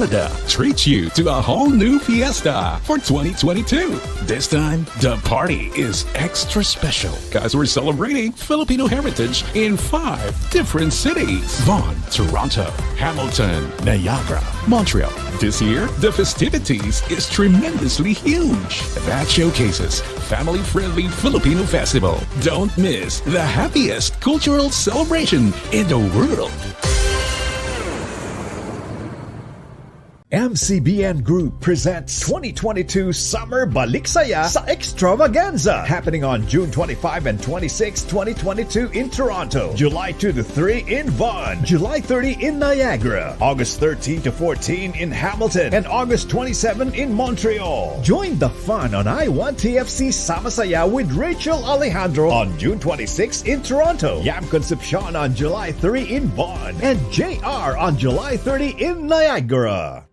Canada treats you to a whole new fiesta for 2022. This time, the party is extra special because we're celebrating Filipino heritage in 5 different cities: Vaughan, Toronto, Hamilton, Niagara, Montreal. This year, the festivities is tremendously huge. That showcases family-friendly Filipino festival. Don't miss the happiest cultural celebration in the world. MCBN Group presents 2022 Summer Baliksaya sa Extravaganza, happening on June 25 and 26, 2022 in Toronto, July 2 to 3 in Vaughan, July 30 in Niagara, August 13 to 14 in Hamilton, and August 27 in Montreal. Join the fun on I1TFC Samasaya with Rachel Alejandro on June 26 in Toronto, Yam Concepcion on July 3 in Vaughan, and JR on July 30 in Niagara.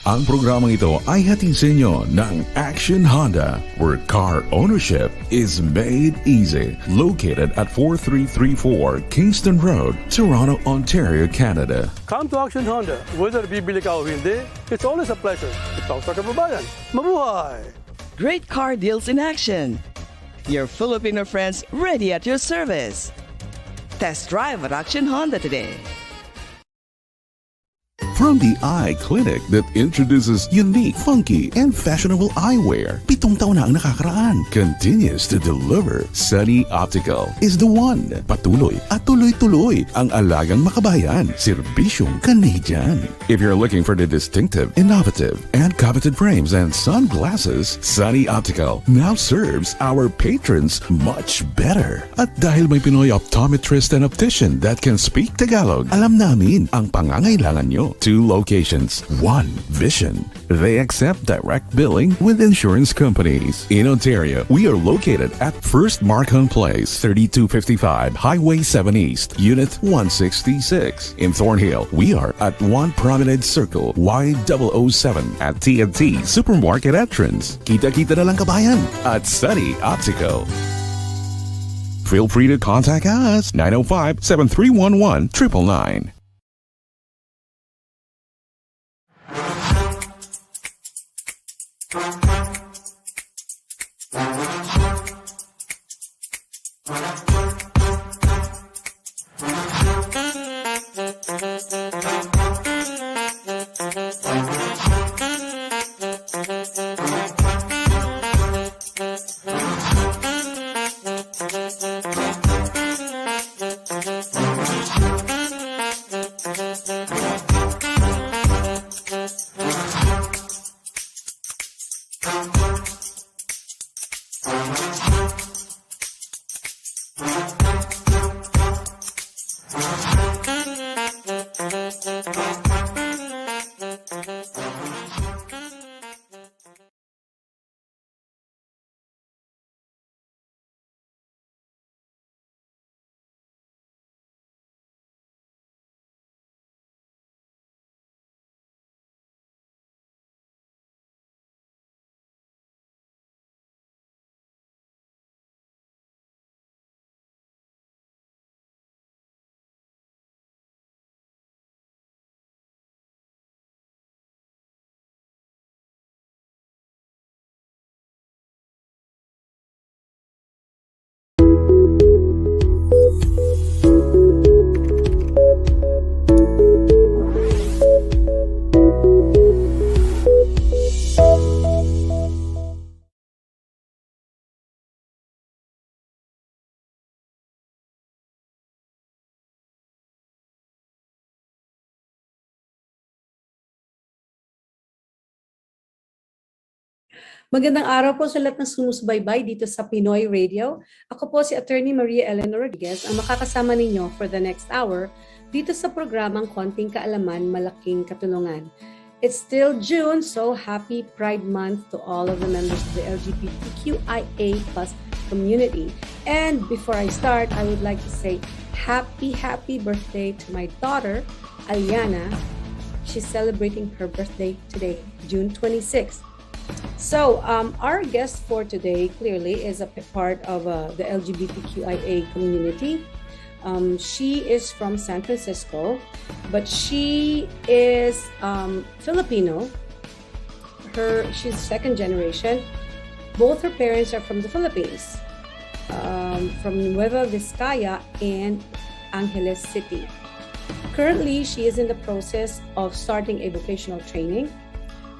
Ang programang ito ay hatid sa inyo ng Action Honda, where car ownership is made easy. Located at 4334 Kingston Road, Toronto, Ontario, Canada. Come to Action Honda. Whether bibili ka o hindi, it's always a pleasure to talk sa kababayan. Mabuhay! Great car deals in action. Your Filipino friends ready at your service. Test drive at Action Honda today. From the eye clinic that introduces unique, funky, and fashionable eyewear, 7 taon na ang nakakaraan, continues to deliver. Sunny Optical is the one. Patuloy at tuloy-tuloy ang alagang makabayan, serbisyong Canadian. If you're looking for the distinctive, innovative, and coveted frames and sunglasses, Sunny Optical now serves our patrons much better. At dahil may Pinoy optometrist and optician that can speak Tagalog, alam namin ang pangangailangan nyo. 2 locations, 1 vision. They accept direct billing with insurance companies. In Ontario, we are located at First Markham Place, 3255 Highway 7 East, Unit 166. In Thornhill, we are at 1 Promenade Circle, Y007 at TNT Supermarket entrance. Kita-kita na lang kabayan at Sunny Optical. Feel free to contact us, 905-7311-999. Magandang araw po sa lahat ng sumusubaybay dito sa Pinoy Radio. Ako po si Atty. Maria Eleanor Rodriquez ang makakasama ninyo for the next hour dito sa programang Konting Kaalaman, Malaking Katulungan. It's still June, so happy Pride Month to all of the members of the LGBTQIA+ community. And before I start, I would like to say happy birthday to my daughter, Aliana. She's celebrating her birthday today, June 26th. So our guest for today clearly is a part of the LGBTQIA community. She is from San Francisco, but she is Filipino. She's second generation. Both her parents are from the Philippines, from Nueva Vizcaya and Angeles City. Currently, she is in the process of starting a vocational training.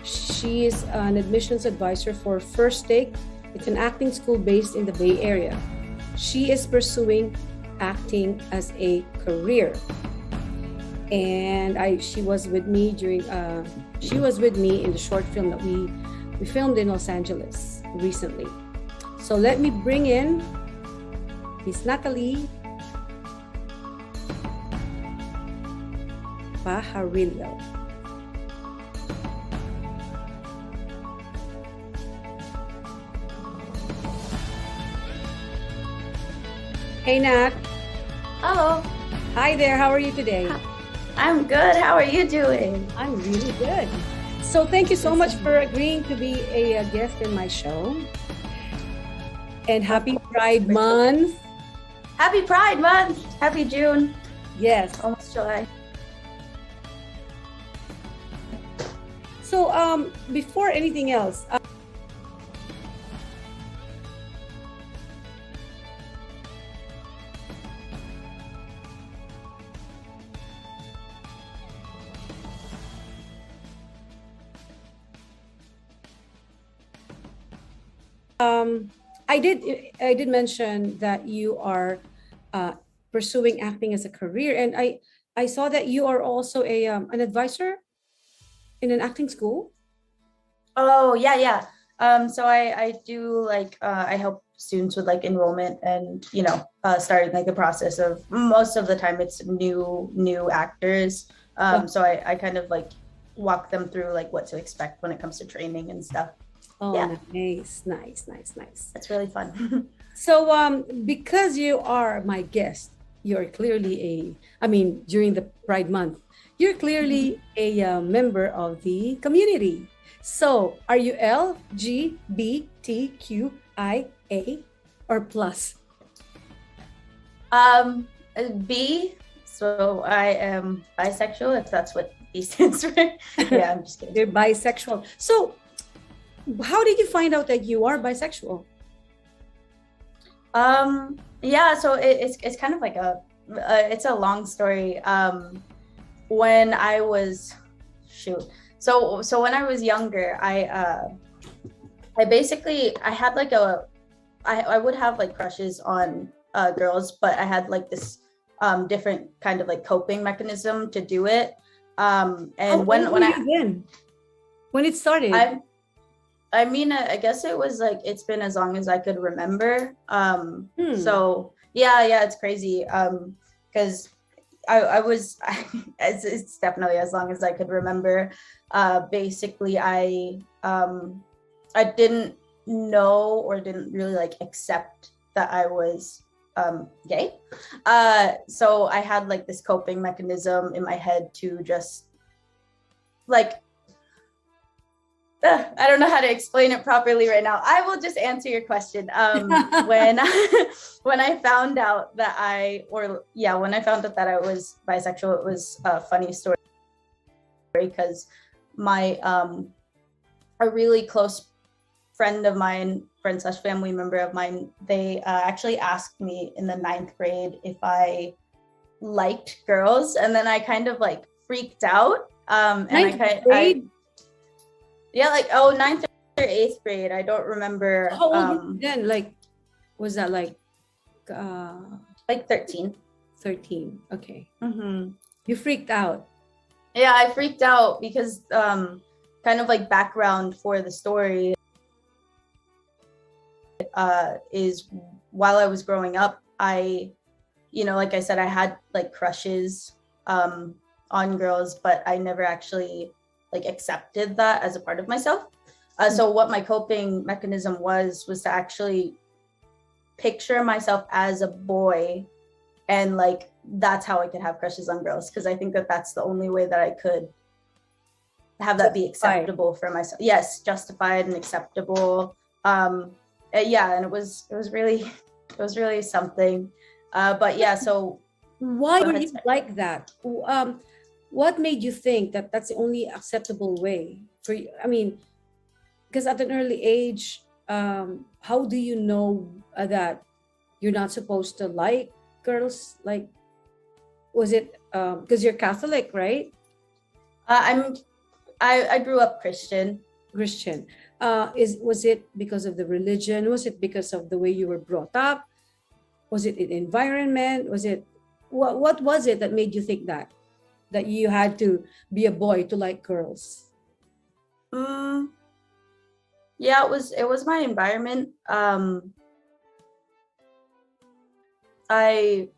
She is an admissions advisor for First Take. It's an acting school based in the Bay Area. She is pursuing acting as a career. And she was with me in the short film that we filmed in Los Angeles recently. So let me bring in Miss Nathalie Pajarillo. Hey Nat. Hello. Hi there, how are you today? I'm good. How are you doing? I'm really good. So thank you so much for agreeing to be a guest in my show. And happy Pride Month. Happy Pride Month. Happy June. Yes. Almost July. So before anything else, I did mention that you are pursuing acting as a career, and I saw that you are also an advisor in an acting school. Oh, yeah. So I do I help students with enrollment and, starting the process of, most of the time it's new actors. So I kind of walk them through what to expect when it comes to training and stuff. Oh, yeah. Nice. It's really fun. So because you are my guest, you're clearly during the Pride Month, you're clearly a member of the community. So are you LGBTQIA or plus? B. So I am bisexual, if that's what B stands for. Yeah, I'm just kidding. You're bisexual. So how did you find out that you are bisexual? Yeah, so it's kind of it's a long story. When I was so when I was younger, I basically had I would have crushes on girls, but I had this different kind of coping mechanism to do it. And when it started, I guess it was it's been as long as I could remember. So yeah, it's crazy. Because I was, it's definitely as long as I could remember. Basically, I didn't know or didn't really accept that I was gay. So I had this coping mechanism in my head to just I don't know how to explain it properly right now. I will just answer your question. When I found out that I was bisexual, it was a funny story because my a really close friend of mine, friend/family member of mine, they actually asked me in the 9th grade if I liked girls, and then I kind of freaked out. And yeah, 9th or 8th grade. I don't remember. How old then? Was that 13. 13. Okay. Mm-hmm. You freaked out. Yeah, I freaked out because kind of background for the story is while I was growing up, I like I said, I had crushes on girls, but I never actually accepted that as a part of myself. So what my coping mechanism was to actually picture myself as a boy, and that's how I could have crushes on girls, because I think that that's the only way that I could have that be acceptable for myself. Yes, justified and acceptable. Yeah, and it was really something. But yeah, so Why Go were ahead, you sorry. like that? What made you think that that's the only acceptable way for you? I mean, because at an early age, how do you know that you're not supposed to like girls? Like, was it because you're Catholic, right? I grew up Christian. Christian. Was it because of the religion? Was it because of the way you were brought up? Was it an environment? Was it what was it that made you think that you had to be a boy to like girls? Yeah, it was my environment. I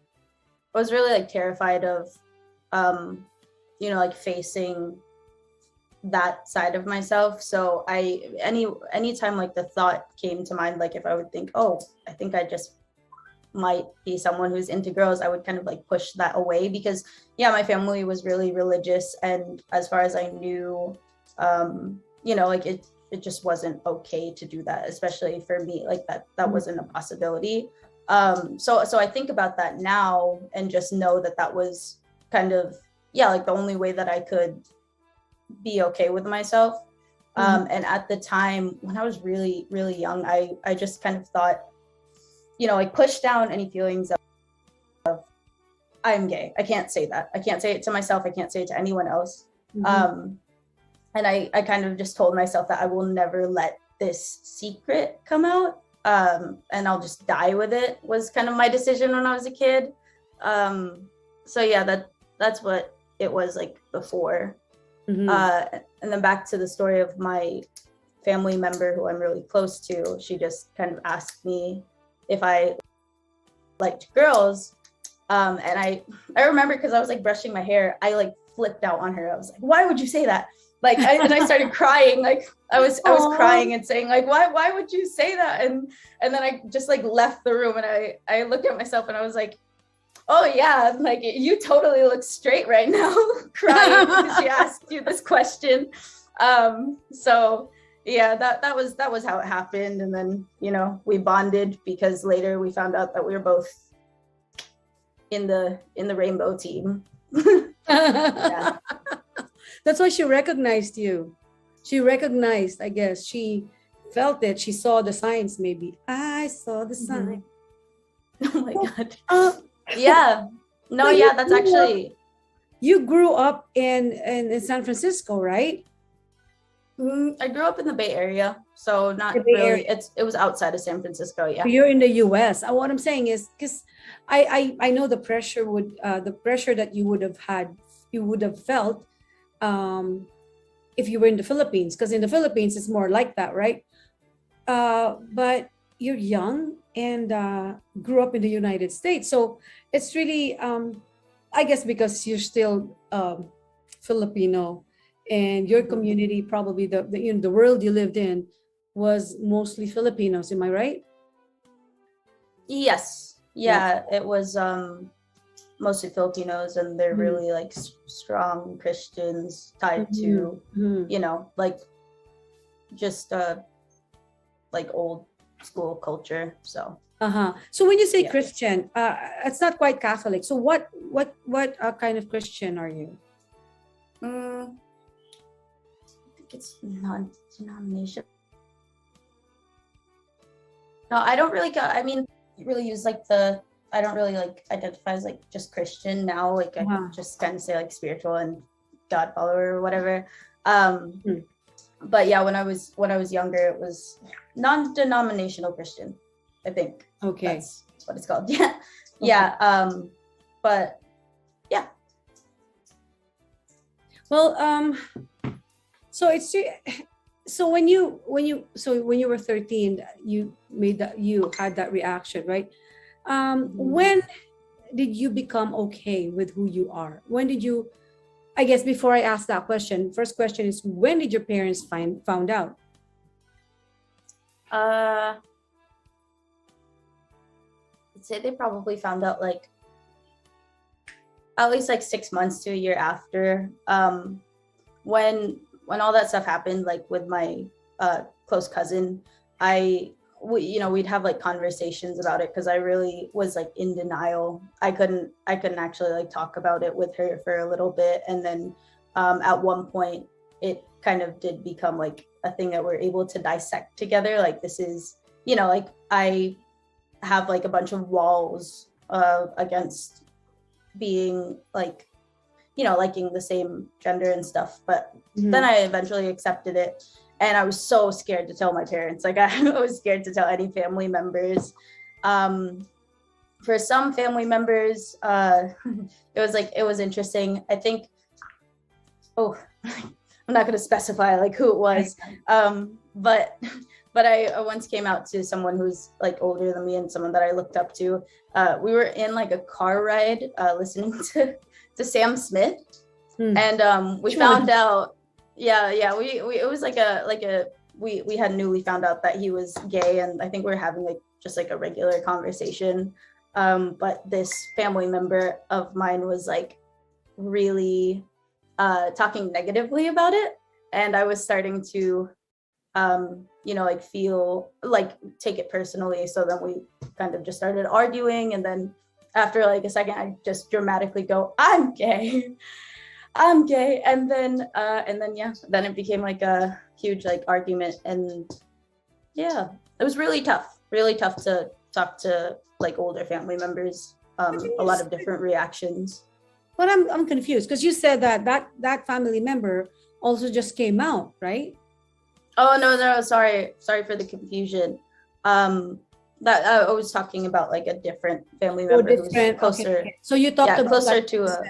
was really like terrified of like facing that side of myself. So anytime like the thought came to mind, like if I would think, oh, I think I just might be someone who's into girls, I would kind of like push that away, because my family was really religious, and as far as I knew, like it just wasn't okay to do that, especially for me. Like that wasn't a possibility. So I think about that now and just know that was kind of like the only way that I could be okay with myself. And at the time when I was really, really young, I just kind of thought, like push down any feelings of I'm gay. I can't say that. I can't say it to myself. I can't say it to anyone else. And I kind of just told myself that I will never let this secret come out. And I'll just die with it, was kind of my decision when I was a kid. So yeah, that's what it was like before. And then back to the story of my family member who I'm really close to, she just kind of asked me if I liked girls. And I remember, because I was like brushing my hair, I like flipped out on her. I was like, why would you say that? Like, and I started crying. Like I was crying and saying like, why would you say that? And then I just like left the room, and I looked at myself and I was like, oh yeah, like you totally look straight right now, crying because she asked you this question. So yeah, that was how it happened. And then, we bonded, because later we found out that we were both in the rainbow team. Yeah. That's why she recognized you. She recognized, I guess. She felt it. She saw the signs, maybe. I saw the sign. Oh my God. Yeah. No, yeah, that's actually. You grew up in San Francisco, right? I grew up in the Bay Area, so not The Bay really. Area. It was outside of San Francisco. Yeah. You're in the U.S. What I'm saying is, because I know the pressure that you would have felt if you were in the Philippines, because in the Philippines it's more like that, right? But you're young and grew up in the United States, so it's really I guess because you're still Filipino, and your community, probably the world you lived in was mostly Filipinos. Am I right? Yes. Yeah. It was mostly Filipinos, and they're really like strong Christians tied to like just like old school culture. So so when you say Christian, it's not quite Catholic. So what kind of Christian are you? I think it's non-denominational. No, I don't really really use like I don't really like identify as like just Christian now. Like I just kind of say like spiritual and God follower or whatever. But yeah, when I was younger, it was non-denominational Christian, I think. Okay. That's what it's called. Yeah. Okay. Yeah. But yeah. Well, so it's so when you were 13, you had that reaction, right? When did you become okay with who you are? When did you, I guess before I ask that question, first question is, when did your parents found out? I'd say they probably found out like at least like 6 months to a year after. When all that stuff happened, like with my close cousin, I we'd have like conversations about it because I really was like in denial. I couldn't actually like talk about it with her for a little bit, and then at one point it kind of did become like a thing that we're able to dissect together. Like, this is, like, I have like a bunch of walls against being like, liking the same gender and stuff, but then I eventually accepted it. And I was so scared to tell my parents. Like, I was scared to tell any family members. For some family members, it was interesting. I think, I'm not going to specify like who it was. But I once came out to someone who's like older than me and someone that I looked up to. We were in like a car ride listening to Sam Smith. And we found out, we it was we had newly found out that he was gay, and I think we were having like just like a regular conversation. But this family member of mine was like really talking negatively about it, and I was starting to like feel like take it personally. So then we kind of just started arguing, and then after like a second I just dramatically go, I'm gay. And then it became like a huge like argument, and it was really tough to talk to like older family members. A lot of different reactions. But I'm confused because you said that family member also just came out, right? Oh no, sorry for the confusion. That I was talking about like a different family member who's closer. Okay. So you talked about closer to a.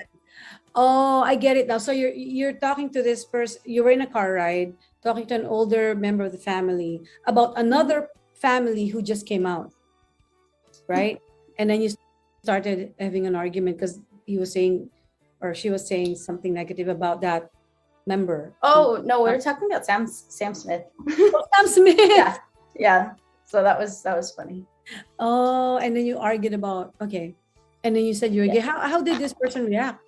Oh, I get it now. So you're talking to this person. You were in a car ride, talking to an older member of the family about another family who just came out, right? And then you started having an argument because he was saying, or she was saying something negative about that member. Oh no, we were talking about Sam Smith. Oh, Sam Smith. Yeah. So that was funny. Oh, and then you argued about and then you said you were gay. How did this person react?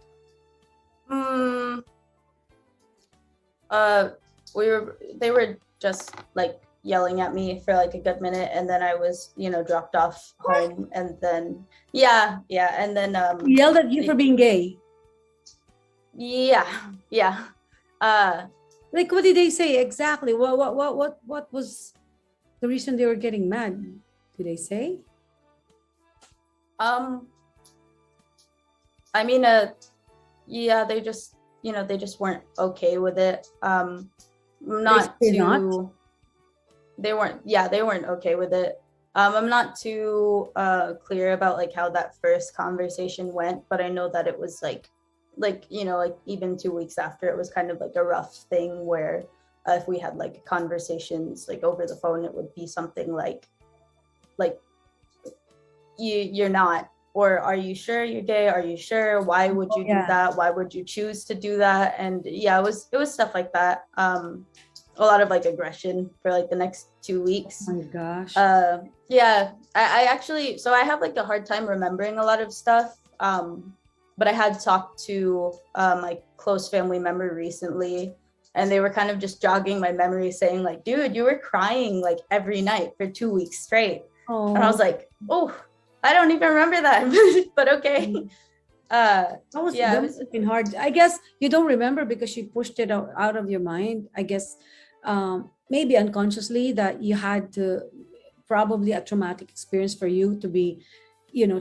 They were just like yelling at me for like a good minute, and then I was dropped off home, and then and then He yelled at you for being gay. Yeah. Like, what did they say exactly? What was the reason they were getting mad? Did they say? I mean, they just weren't okay with it. They weren't okay with it. I'm not too clear about like how that first conversation went, but I know that it was like even 2 weeks after, it was kind of like a rough thing where if we had like conversations like over the phone, it would be something like you're not, or are you sure you're gay? Are you sure? Why would you do that? Why would you choose to do that? And it was stuff like that. A lot of like aggression for like the next 2 weeks. Oh my gosh. I actually, so I have like a hard time remembering a lot of stuff. But I had talked to my close family member recently, and they were kind of just jogging my memory, saying like, dude, you were crying like every night for 2 weeks straight. Oh. And I was like, oh, I don't even remember that, but okay. That was been hard. I guess you don't remember because you pushed it out of your mind. I guess maybe unconsciously that you had to, probably a traumatic experience for you to be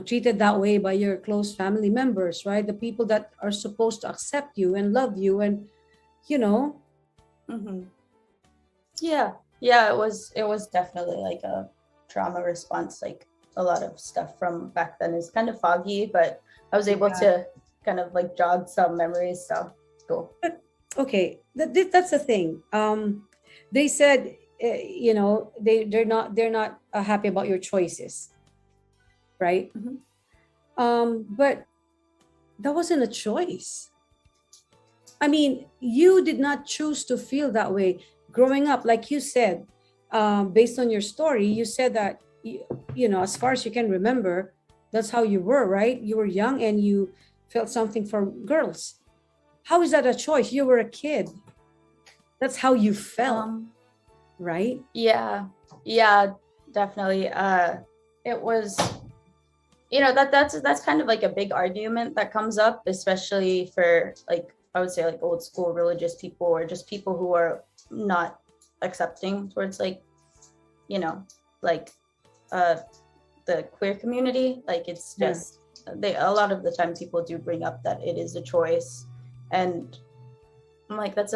treated that way by your close family members, right? The people that are supposed to accept you and love you, and Mm-hmm. It was definitely like a trauma response. Like, a lot of stuff from back then is kind of foggy, but I was able to kind of like jog some memories, so it's cool. But, okay, that's the thing. They said they're not happy about your choices, right? Mm-hmm. But that wasn't a choice. I mean, you did not choose to feel that way growing up. Like you said, based on your story, you said that as far as you can remember, that's how you were, right? You were young and you felt something for girls. How is that a choice? You were a kid. That's how you felt, right? Yeah. definitely. It was, that's kind of like a big argument that comes up, especially for like, I would say like old school religious people, or just people who are not accepting towards like, like the queer community. Like it's just a lot of the time people do bring up that it is a choice, and I'm like, that's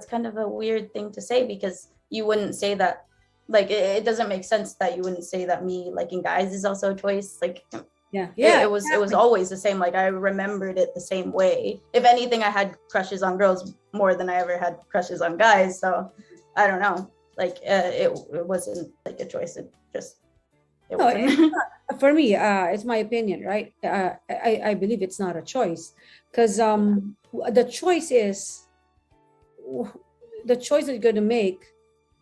kind of a weird thing to say, because you wouldn't say that. Like it doesn't make sense that you wouldn't say that me liking guys is also a choice. Like it was always the same. Like I remembered it the same way. If anything, I had crushes on girls more than I ever had crushes on guys. So I don't know. Like it wasn't like a choice. For me, it's my opinion, right? I believe it's not a choice, because the choice that you're going to make,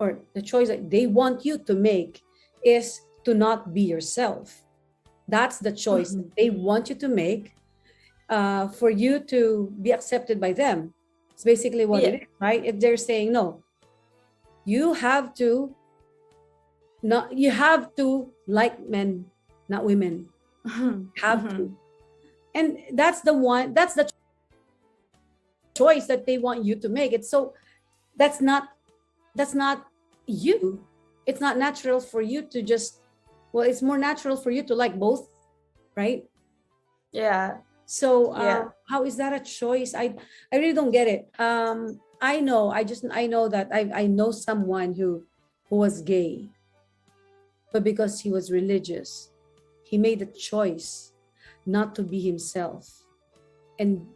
or the choice that they want you to make, is to not be yourself. That's the choice that they want you to make, for you to be accepted by them. It's basically what it is, right? If they're saying no, you have to like men, not women. Have to. And that's the choice that they want you to make. It's so that's not you. It's not natural for you to just, it's more natural for you to like both, right? Yeah. So how is that a choice? I really don't get it. I know that I know someone who was gay, but because he was religious, he made a choice not to be himself, and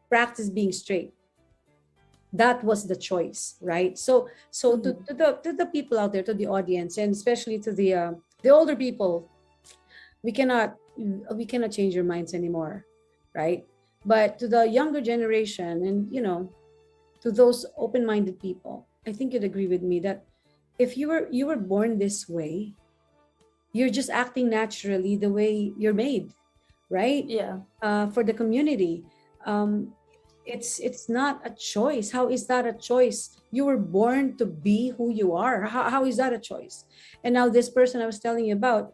practice being straight. That was the choice, right? So to the people out there, to the audience, and especially to the older people, we cannot change your minds anymore, right? But to the younger generation, and to those open-minded people, I think you'd agree with me that if you were born this way, you're just acting naturally the way you're made, right? Yeah. For the community, it's not a choice. How is that a choice? You were born to be who you are. How is that a choice? And now this person I was telling you about,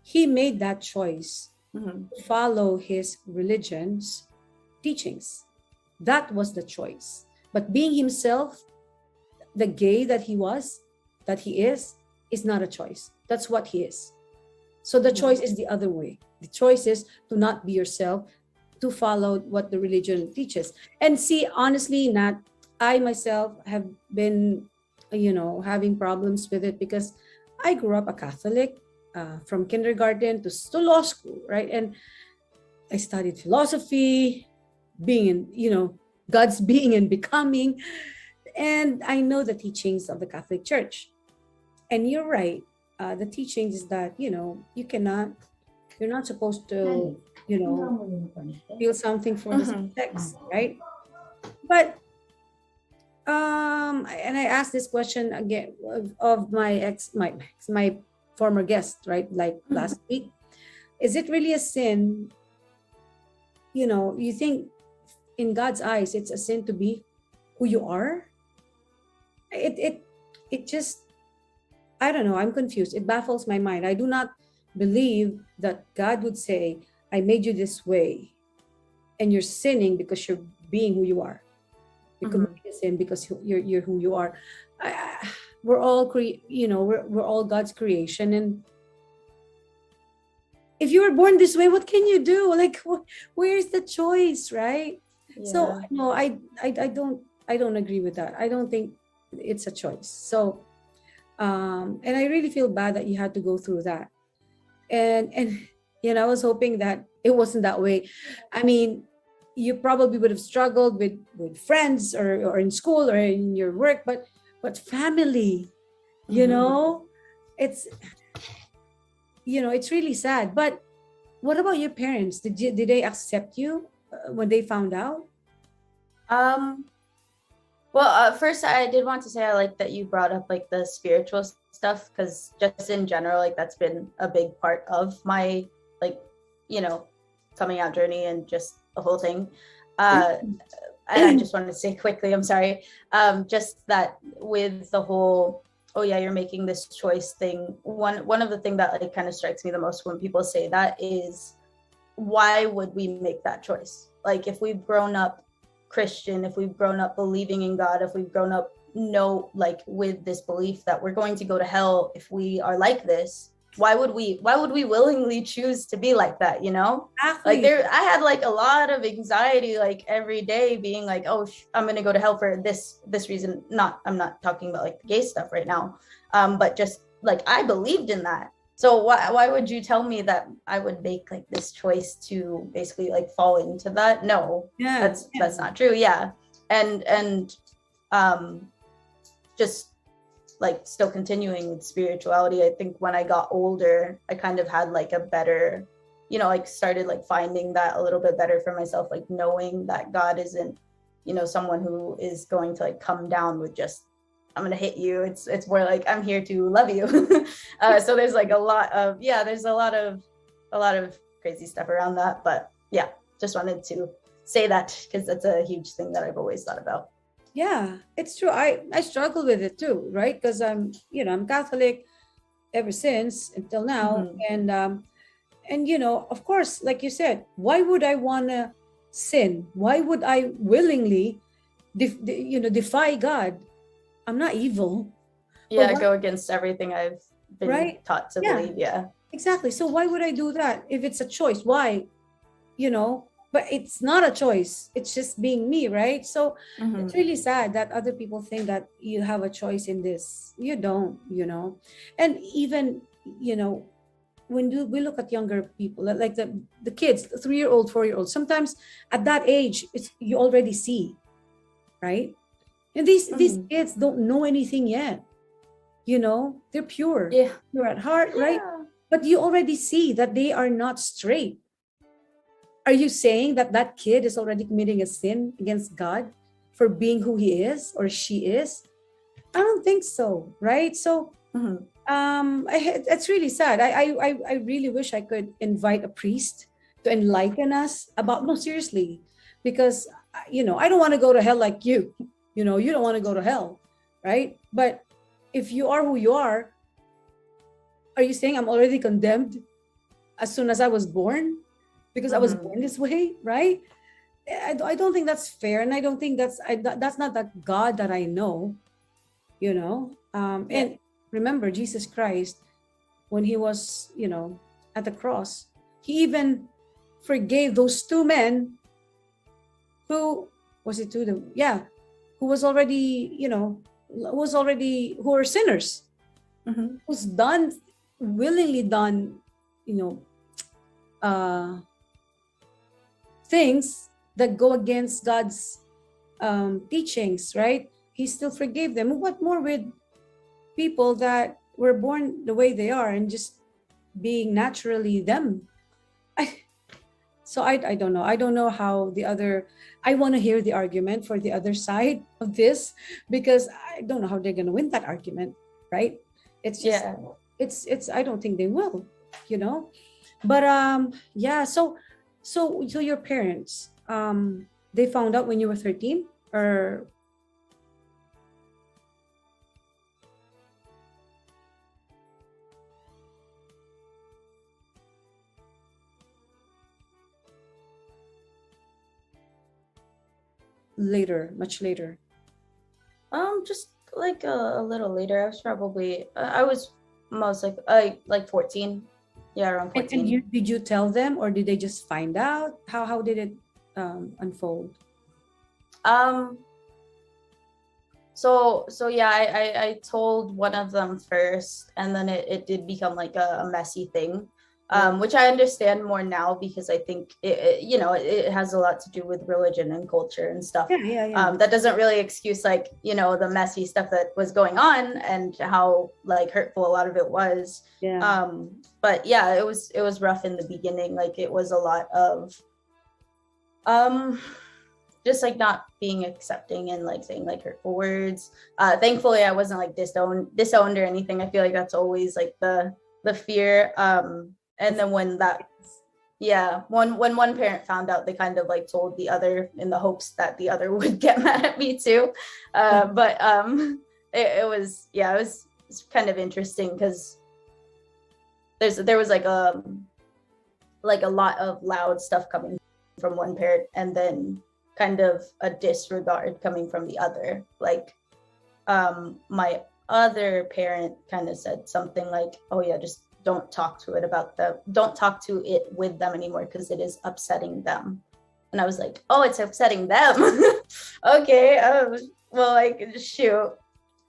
he made that choice to follow his religion's teachings. That was the choice. But being himself, the gay that he is not a choice. That's what he is. So the choice is the other way. The choice is to not be yourself, to follow what the religion teaches. And see, honestly, Nat, I myself have been, having problems with it, because I grew up a Catholic from kindergarten to law school, right? And I studied philosophy, being in, God's being and becoming. And I know the teachings of the Catholic Church. And you're right. The teachings is that, you're not supposed to, feel something for the same sex, right? But, and I asked this question again of my former guest, right? Like last week. Is it really a sin? You think in God's eyes, it's a sin to be who you are? It just, I don't know. I'm confused. It baffles my mind. I do not believe that God would say, I made you this way, and you're sinning because you're being who you are. You commit a sin because you're who you are. We're all we're all God's creation, and if you were born this way, what can you do? Like, where's the choice, right? Yeah. So no, I don't agree with that. I don't think it's a choice. So, and I really feel bad that you had to go through that. And I was hoping that it wasn't that way. I mean, you probably would have struggled with friends or in school or in your work, but family, it's it's really sad. But what about your parents? Did they accept you when they found out? Well, first I did want to say I like that you brought up like the spiritual stuff, because just in general, like that's been a big part of my coming out journey and just the whole thing. And I just wanted to say quickly, I'm sorry, just that with the whole oh yeah, you're making this choice thing, one of the things that like kind of strikes me the most when people say that is, why would we make that choice? Like, if we've grown up Christian, if we've grown up believing in God, if we've grown up like with this belief that we're going to go to hell if we are like this, why would we willingly choose to be like that, you know? Exactly. Like I had like a lot of anxiety like every day, being like, oh, I'm gonna go to hell for this reason. I'm not talking about like the gay stuff right now, but just like I believed in that. So why would you tell me that I would make like this choice to basically like fall into that? No, that's not true. Yeah. And just like still continuing with spirituality, I think when I got older, I kind of had like a better, you know, like started like finding that a little bit better for myself, like knowing that God isn't, you know, someone who is going to like come down with just, I'm gonna hit you. It's more like, I'm here to love you. So there's like a lot of crazy stuff around that. But yeah, just wanted to say that because that's a huge thing that I've always thought about. Yeah, it's true. I struggle with it too, right? Because I'm Catholic ever since until now. And you know, of course, like you said, why would I want to sin? Why would I willingly defy God? I'm not evil. Yeah, go against everything I've been taught to believe. Yeah, exactly. So why would I do that if it's a choice? Why? You know, but it's not a choice. It's just being me, right? So it's really sad that other people think that you have a choice in this. You don't, you know. And even, you know, when we look at younger people, like the kids, the 3-year-old, 4-year-old, sometimes at that age, you already see, right? And these kids don't know anything yet. You know, they're pure. Yeah. Pure at heart, right? But you already see that they are not straight. Are you saying that kid is already committing a sin against God for being who he is or she is? I don't think so, right? So it's really sad. I really wish I could invite a priest to enlighten us about, no, seriously, because, you know, I don't want to go to hell like you. You know, you don't want to go to hell, right? But if you are who you are you saying I'm already condemned as soon as I was born? Because I was born this way, right? I don't think that's fair, and I don't think that's not that God that I know, you know. And remember, Jesus Christ, when he was, you know, at the cross, he even forgave those 2 men who was already, you know, who were sinners, who's willingly done, you know, things that go against God's teachings, right? He still forgave them. What more with people that were born the way they are and just being naturally them? So I don't know. I don't know how I want to hear the argument for the other side of this, because I don't know how they're going to win that argument, right? It's just, it's I don't think they will, you know. But so your parents, they found out when you were 13, or? Later, much later? Just like a little later. I was probably I was most like 14. Yeah, around 14. And did you tell them, or did they just find out? How did it unfold? So yeah, I told one of them first, and then it did become like a messy thing. Which I understand more now, because I think it has a lot to do with religion and culture and stuff. That doesn't really excuse, like, you know, the messy stuff that was going on and how like hurtful a lot of it was. But yeah, it was rough in the beginning. Like, it was a lot of just like not being accepting and like saying like hurtful words. Thankfully I wasn't like disowned or anything. I feel like that's always like the fear. And then when one parent found out, they kind of like told the other in the hopes that the other would get mad at me too. But it was it's kind of interesting because there was like a lot of loud stuff coming from one parent, and then kind of a disregard coming from the other. Like my other parent kind of said something like, oh yeah, just don't talk to it with them anymore because it is upsetting them. And I was like, oh, it's upsetting them. Okay, well, like, shoot,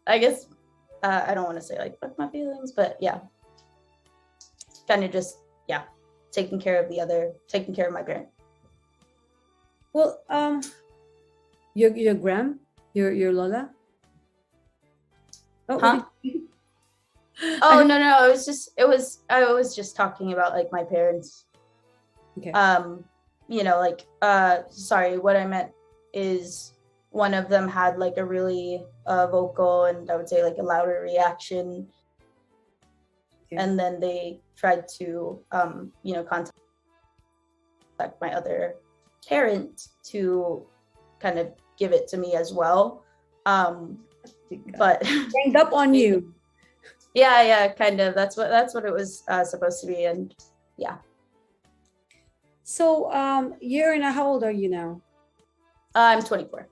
I guess I don't want to say like fuck my feelings, but yeah, kind of just, yeah, taking care of my parent. Well, your gram, your Lola. Oh, Huh? Oh, no, I was just talking about like my parents. Okay. You know, like, sorry, what I meant is one of them had like a really vocal and I would say like a louder reaction. Okay. And then they tried to, you know, contact my other parent to kind of give it to me as well. But Ganged up on you. yeah, kind of. That's what it was supposed to be, and yeah. So, how old are you now? I'm 24.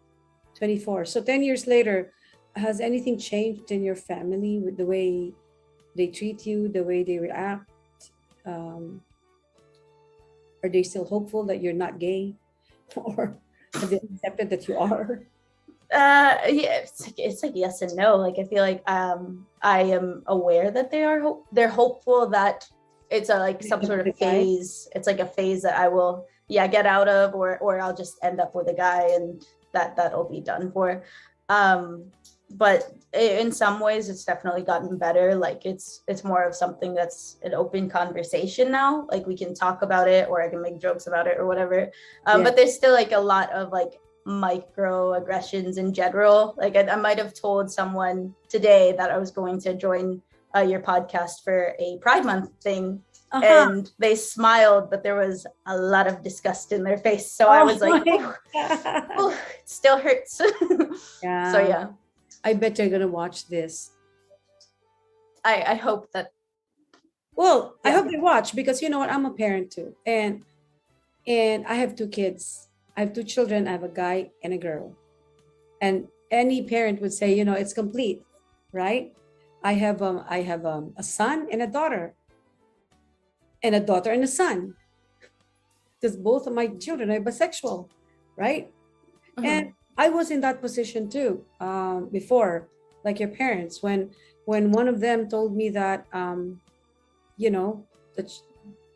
24. So 10 years later, has anything changed in your family with the way they treat you, the way they react? Are they still hopeful that you're not gay, or have they accepted that you are? Yeah, it's like yes and no. Like I feel like I am aware that they're hopeful that it's like some sort of phase. It's like a phase that I will get out of, or I'll just end up with a guy and that'll be done for. But in some ways it's definitely gotten better. Like it's more of something that's an open conversation now. Like we can talk about it, or I can make jokes about it or whatever. But there's still like a lot of like microaggressions in general. Like I might have told someone today that I was going to join your podcast for a Pride Month thing, and they smiled, but there was a lot of disgust in their face. So I was like, oh, it still hurts. Yeah. So yeah, I bet you're gonna watch this. I hope that. Well, I hope they watch, because you know what, I'm a parent too, and I have 2 kids. I have 2 children. I have a guy and a girl, and any parent would say, you know, it's complete, right? I have a son and a daughter, and a son, because both of my children are bisexual, right? And I was in that position too, before, like your parents, when one of them told me that, you know, that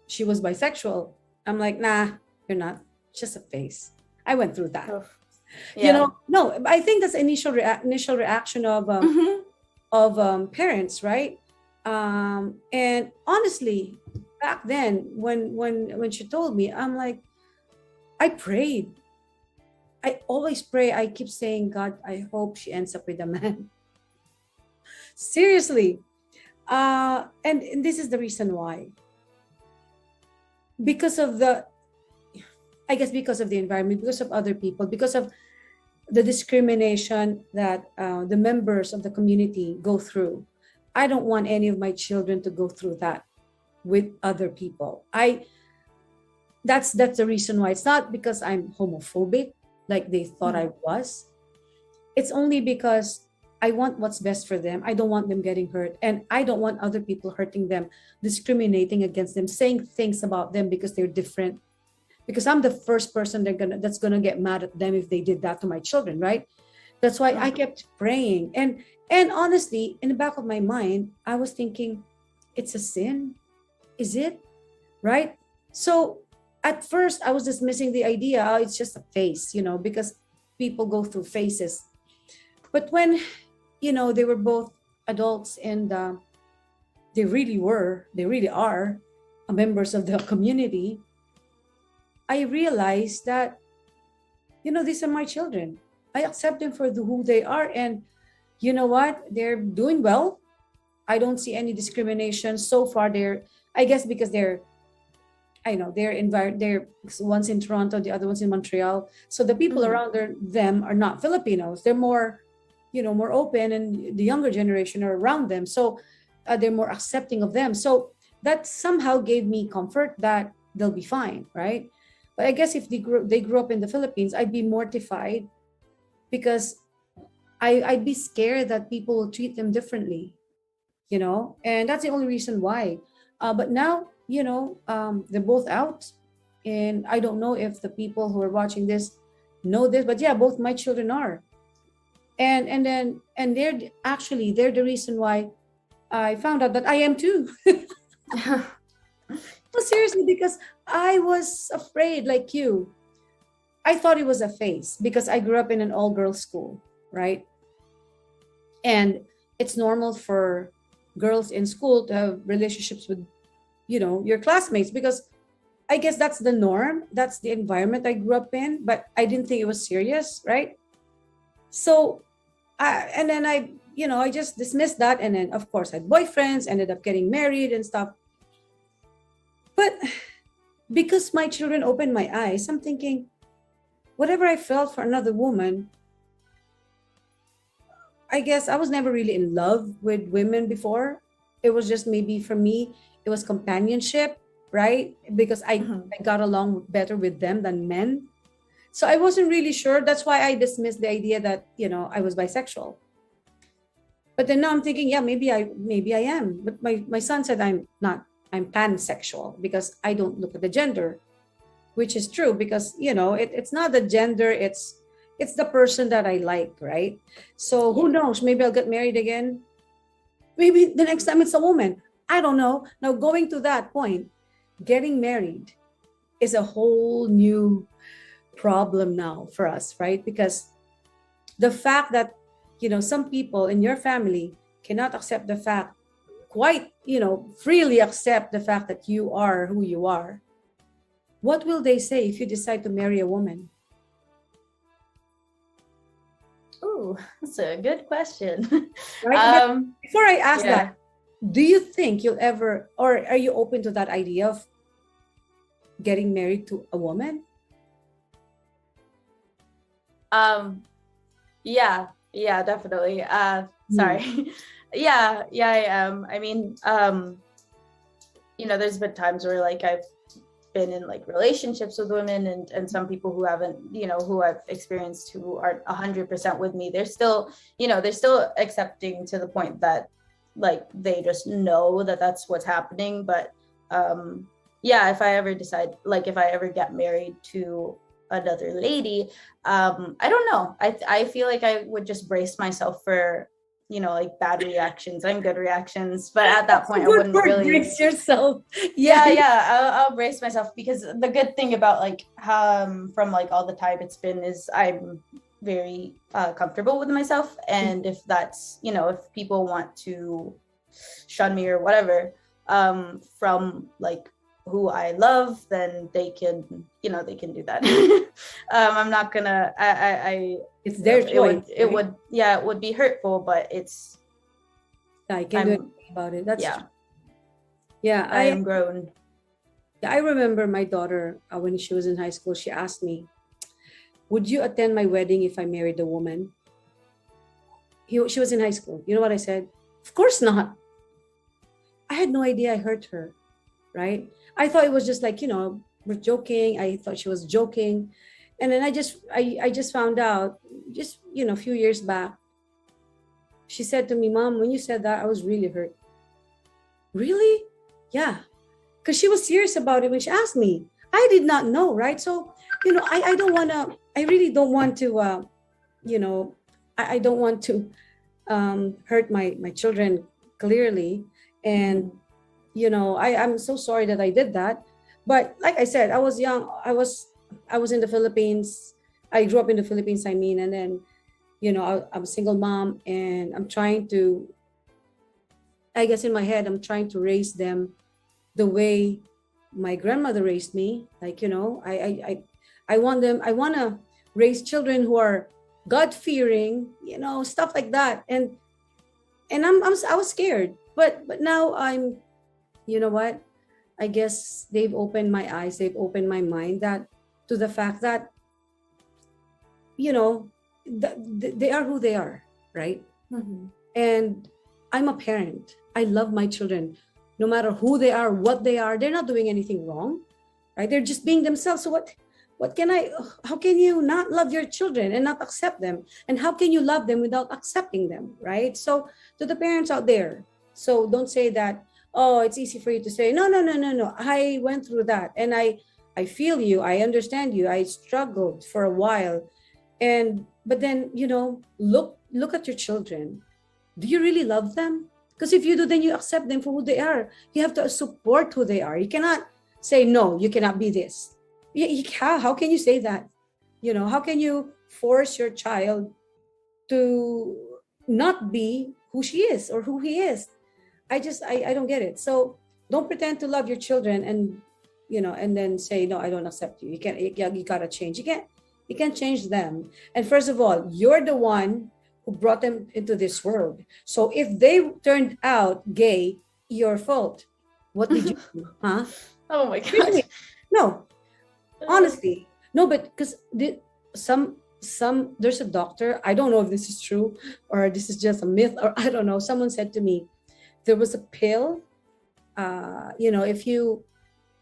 she was bisexual. I'm like, nah, you're not. Just a phase. I went through that. You know, no, I think that's initial reaction of parents, right? And honestly, back then, when she told me, I'm like, I prayed. I always pray. I keep saying, God, I hope she ends up with a man. Seriously. And this is the reason why. Because of the environment, because of other people, because of the discrimination that the members of the community go through. I don't want any of my children to go through that with other people. That's the reason why. It's not because I'm homophobic, like they thought I was. It's only because I want what's best for them. I don't want them getting hurt, and I don't want other people hurting them, discriminating against them, saying things about them because they're different. Because I'm the first person that's gonna get mad at them if they did that to my children, right? That's why I kept praying. And honestly, in the back of my mind, I was thinking, it's a sin. Is it? Right? So at first I was dismissing the idea, oh, it's just a phase, you know, because people go through phases. But when, you know, they were both adults, and they really are members of the community, I realized that, you know, these are my children. I accept them for who they are. And you know what? They're doing well. I don't see any discrimination so far. I guess because they're one's in Toronto, the other one's in Montreal. So the people around them are not Filipinos. They're more more open, and the younger generation are around them, so they're more accepting of them. So that somehow gave me comfort that they'll be fine, right? But I guess if they grew up in the Philippines, I'd be mortified because I'd be scared that people will treat them differently, and that's the only reason why. But now, they're both out, and I don't know if the people who are watching this know this, but yeah, both my children are, and they're the reason why I found out that I am too. No, seriously, because I was afraid, like you. I thought it was a phase because I grew up in an all-girls school, right? And it's normal for girls in school to have relationships with, your classmates, because I guess that's the norm. That's the environment I grew up in, but I didn't think it was serious, right? So, I just dismissed that. And then, of course, I had boyfriends, ended up getting married and stuff. But because my children opened my eyes, I'm thinking, whatever I felt for another woman, I guess I was never really in love with women before. It was just maybe for me, it was companionship, right? Because I got along better with them than men. So I wasn't really sure. That's why I dismissed the idea that, I was bisexual. But then now I'm thinking, yeah, maybe I am. But my son said I'm not. I'm pansexual because I don't look at the gender, which is true because, it's not the gender, it's the person that I like, right? So who knows? Maybe I'll get married again. Maybe the next time it's a woman. I don't know. Now, going to that point, getting married is a whole new problem now for us, right? Because the fact that, some people in your family cannot accept the fact, quite, freely accept the fact that you are who you are. What will they say if you decide to marry a woman? Oh, that's a good question. Right? Before I ask that, do you think you'll ever, or are you open to that idea of getting married to a woman? Yeah, definitely. Sorry. Yeah, I am. I mean, there's been times where like I've been in like relationships with women and some people who haven't, who I've experienced who aren't 100% with me, they're still accepting to the point that like they just know that that's what's happening. But if I ever decide, like if I ever get married to another lady, I don't know. I feel like I would just brace myself for like bad reactions and good reactions, but at that point I wouldn't really brace yourself. I'll brace myself, because the good thing about like from like all the time it's been is I'm very comfortable with myself, and if that's if people want to shun me or whatever from like who I love, then they can do that. I'm not gonna it's their choice. It would be hurtful, but it's I can do anything about it. That's true. I am grown. I remember my daughter when she was in high school, she asked me, would you attend my wedding if I married a woman? She was in high school. You know what I said? Of course not. I had no idea I hurt her, right? I thought it was just like, we're joking. I thought she was joking. And then I just found out just, a few years back, she said to me, Mom, when you said that, I was really hurt. Really? Yeah. Because she was serious about it when she asked me. I did not know, right? So, I really don't want to, I don't want to hurt my children, clearly. And, I'm so sorry that I did that. But like I said, I was young. I was in the Philippines. I grew up in the Philippines, and then, I'm a single mom, and I'm trying to, I guess in my head, I'm trying to raise them the way my grandmother raised me. Like, I want to raise children who are God-fearing, stuff like that. And I was scared, but now I'm, you know what? I guess they've opened my eyes, they've opened my mind to the fact that, they are who they are. right? Mhm. And I'm a parent. I love my children, no matter who they are, what they are. They're not doing anything wrong, right? They're just being themselves. So what can I? How can you not love your children and not accept them? And how can you love them without accepting them, right? So to the parents out there, so don't say that. Oh, it's easy for you to say no, no, no, no, no. I went through that, and I feel you. I understand you. I struggled for a while, and but then look at your children. Do you really love them? Because if you do, then you accept them for who they are. You have to support who they are. You cannot say, no, you cannot be this. How can you say that? How can you force your child to not be who she is or who he is? I don't get it. So don't pretend to love your children and then say, no, I don't accept you. You gotta change. You can't change them. And first of all, you're the one who brought them into this world. So if they turned out gay, your fault. What did you do? Huh? Oh my god. Really? No, honestly. No, but because some there's a doctor. I don't know if this is true or this is just a myth, or I don't know. Someone said to me, there was a pill. If you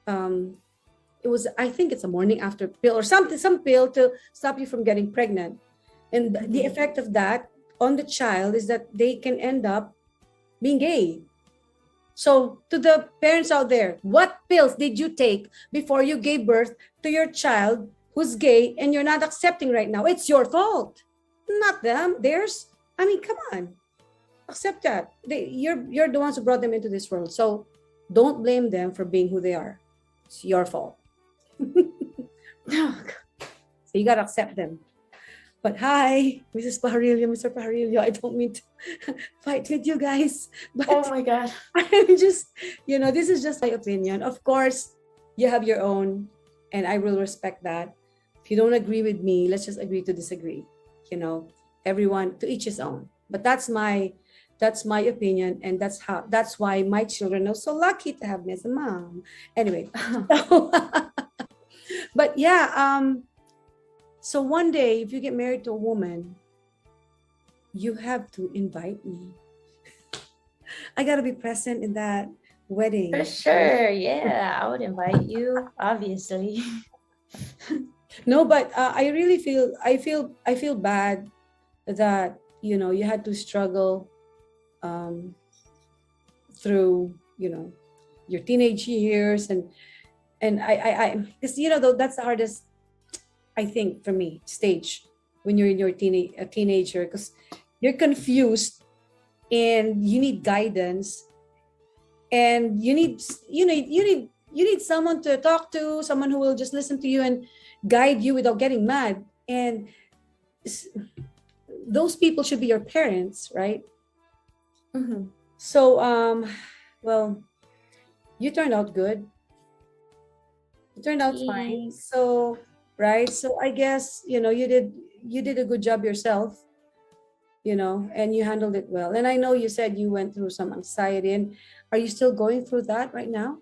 it was, I think it's a morning after pill or something, some pill to stop you from getting pregnant. And the effect of that on the child is that they can end up being gay. So to the parents out there, what pills did you take before you gave birth to your child who's gay and you're not accepting right now? It's your fault, not them, theirs. I mean, come on, accept that. You're the ones who brought them into this world. So don't blame them for being who they are. It's your fault. So you gotta accept them. But hi, Mrs. Pajarillo, Mr. Pajarillo, I don't mean to fight with you guys. But Oh my god. I'm just, this is just my opinion. Of course, you have your own, and I will respect that. If you don't agree with me, let's just agree to disagree. Everyone to each his own. But that's my opinion, and that's why my children are so lucky to have me as a mom. Anyway, but yeah, so one day if you get married to a woman, you have to invite me. I gotta be present in that wedding. For sure. Yeah, I would invite you, obviously. No, but I really feel bad that you had to struggle through your teenage years, and I because that's the hardest, I think, for me, stage when you're in your teenager, because you're confused and you need guidance, and you need someone to talk to, someone who will just listen to you and guide you without getting mad. And those people should be your parents, right? Mhm. So well, you turned out good. You turned out fine. Thanks. So right, so I guess you did a good job yourself, and you handled it well. And I know you said you went through some anxiety, and are you still going through that right now?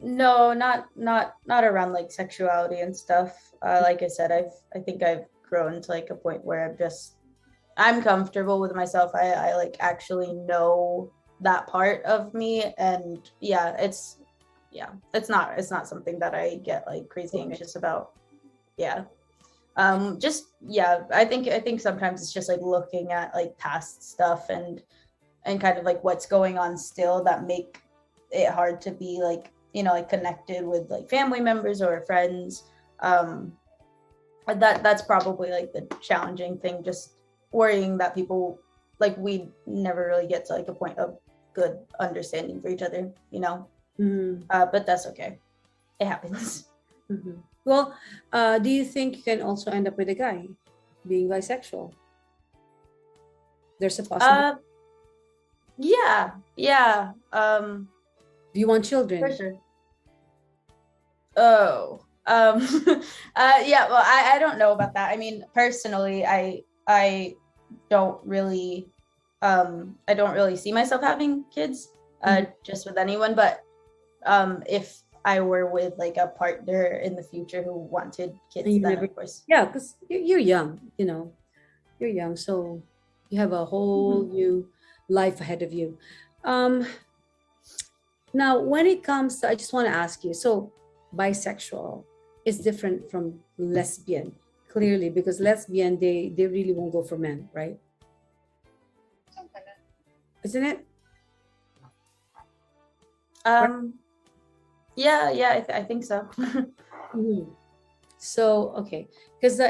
No, not around like sexuality and stuff. Like I said, I think I've grown to like a point where I'm comfortable with myself. I like actually know that part of me, and it's not something that I get like crazy anxious about. I think sometimes it's just like looking at like past stuff and kind of like what's going on still that make it hard to be like like connected with like family members or friends. That's probably like the challenging thing, just worrying that people like we never really get to like a point of good understanding for each other, but that's okay, it happens. Mm-hmm. Well, do you think you can also end up with a guy being bisexual? There's a possibility. Yeah. Do you want children? For sure. Oh. Yeah, well, I don't know about that. I mean, personally, I don't really see myself having kids just with anyone, but if I were with like a partner in the future who wanted kids, then of course. Yeah, because you're young, you're young, so you have a whole new life ahead of you. Now, when it comes to, I just want to ask you, so bisexual is different from lesbian, clearly, because lesbian, they really won't go for men, right? Isn't it? I think so. Mhm. So, okay, because the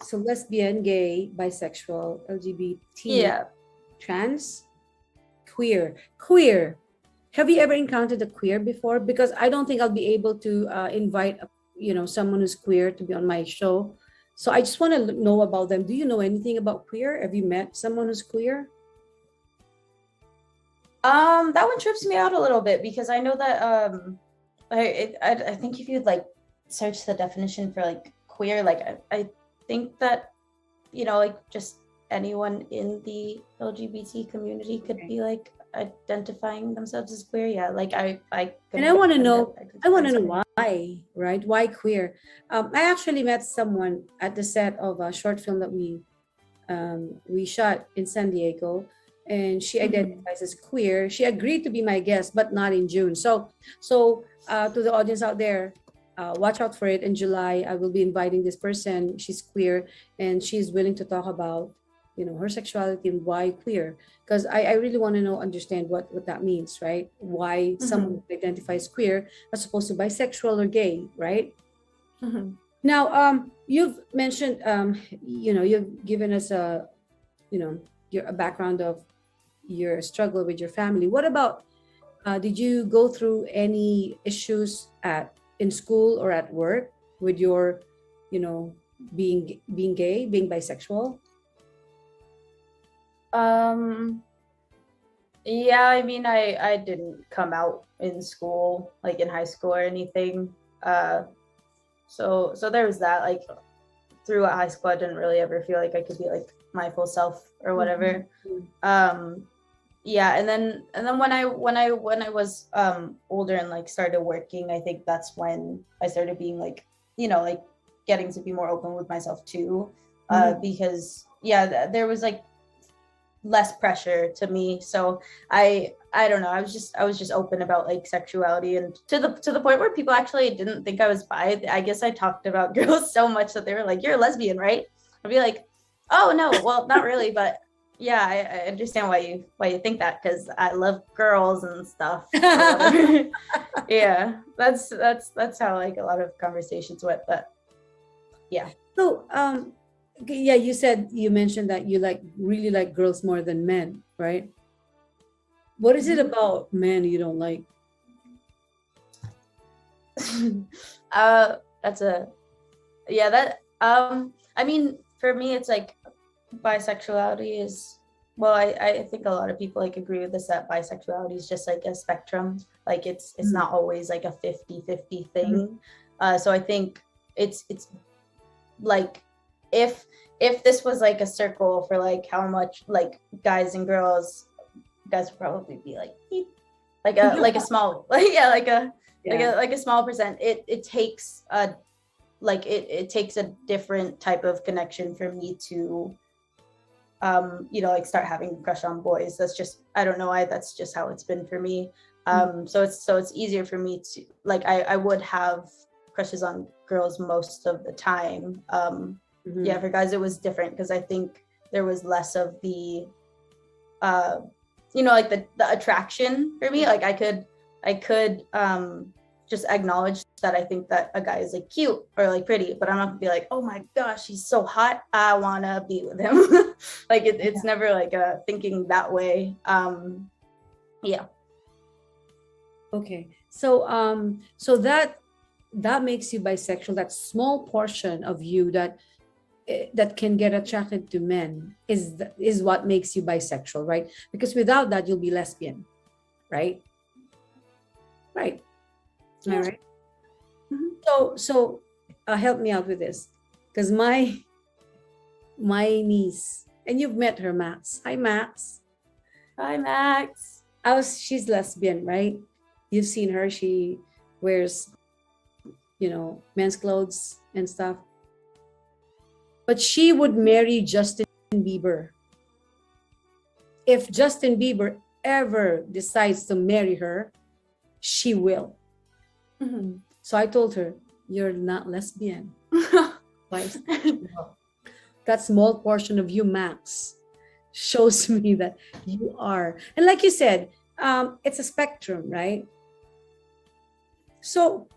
so lesbian, gay, bisexual, LGBT, Yeah. trans, queer. Have you ever encountered a queer before? Because I don't think I'll be able to invite, someone who's queer to be on my show. So I just want to know about them. Do you know anything about queer? Have you met someone who's queer? That one trips me out a little bit because I know that I think if you'd like search the definition for like queer, like I think that like just anyone in the LGBT community could be like identifying themselves as queer. Yeah, like I And I want to know why, right? Why queer? I actually met someone at the set of a short film that we shot in San Diego, and she identifies as queer. She agreed to be my guest, but not in June. So to the audience out there, watch out for it. In July, I will be inviting this person. She's queer, and she's willing to talk about her sexuality and why queer, because I really want to understand what that means, right? Why someone identifies queer as opposed to bisexual or gay, right? Now you've mentioned you've given us a background of your struggle with your family. What about did you go through any issues in school or at work with your being gay, being bisexual? Yeah, I mean, I didn't come out in school, like in high school or anything. So there was that. Like throughout high school, I didn't really ever feel like I could be like my full self or whatever. Yeah, and then when I was older and like started working, I think that's when I started being like like getting to be more open with myself too, because there was like less pressure to me. So I don't know, I was just open about like sexuality, and to the point where people actually didn't think I was bi. I guess I talked about girls so much that they were like, "You're a lesbian, right?" I'd be like, "Oh no, well, not really, but yeah, I understand why you think that, because I love girls and stuff." Yeah, that's how like a lot of conversations went. But yeah. So yeah, you mentioned that you really like girls more than men, right? What is it about men you don't like? I mean, for me, it's like bisexuality is, well, I think a lot of people like agree with this, that bisexuality is just like a spectrum. Like it's not always like a 50-50 thing. So I think it's like if this was like a circle for like how much like guys and girls, guys would probably be like a small like a small percent. It takes a it takes a different type of connection for me to like start having a crush on boys. That's just, I don't know why, that's just how it's been for me. So it's easier for me to like, I would have crushes on girls most of the time. Yeah, for guys it was different, because I think there was less of the like the attraction for me. Like I could just acknowledge that I think that a guy is like cute or like pretty, but I'm not gonna be like, oh my gosh, he's so hot, I wanna be with him. Like it's never like thinking that way. Yeah. Okay, so that makes you bisexual. That small portion of you that can get attracted to men is what makes you bisexual, right? Because without that, you'll be lesbian, right? Right. Am I right? So help me out with this, because my niece, and you've met her, Max. Hi, Max. Hi, Max. She's lesbian, right? You've seen her. She wears, men's clothes and stuff. but she would marry Justin Bieber. If Justin Bieber ever decides to marry her, she will. So I told her, you're not lesbian. Bisexual. That small portion of you, Max, shows me that you are. And like you said, it's a spectrum, right? So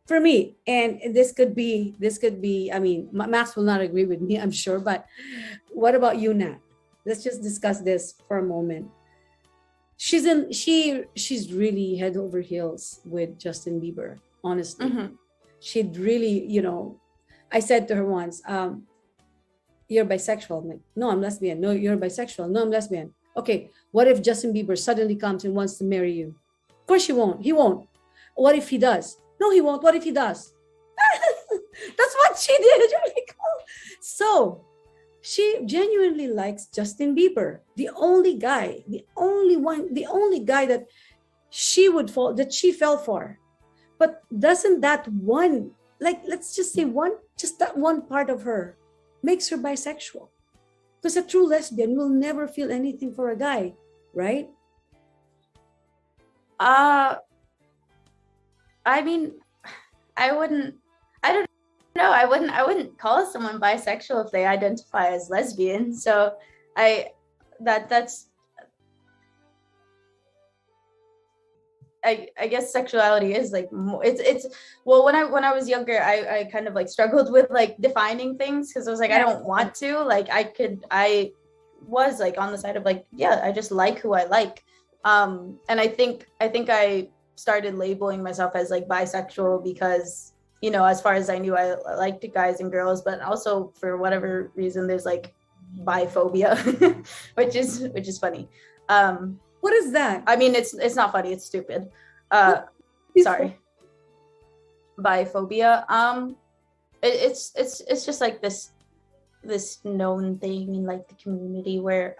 for me, and this could be, I mean, Max will not agree with me, I'm sure, but what about you, Nat? Let's just discuss this for a moment. She's really head over heels with Justin Bieber, honestly. She'd really, I said to her once, you're bisexual. I'm like, no, I'm lesbian. No, you're bisexual. No, I'm lesbian. Okay, what if Justin Bieber suddenly comes and wants to marry you? Of course he won't. He won't. What if he does? No, he won't. What if he does? That's what she did. So she genuinely likes Justin Bieber. The only guy that she fell for. But doesn't that one, like, let's just say that one part of her makes her bisexual? Because a true lesbian will never feel anything for a guy, right? I mean, I don't know. I wouldn't call someone bisexual if they identify as lesbian. So that's I guess sexuality is like it's well, when I was younger, I kind of like struggled with like defining things, because I was like, I don't want to, like, I was like on the side of like, yeah, I just like who I like. And I think I started labeling myself as like bisexual because, as far as I knew, I liked guys and girls, but also for whatever reason, there's like biphobia, which is funny. What is that? I mean, it's not funny. It's stupid. Sorry. Biphobia. It's just like this known thing in like the community where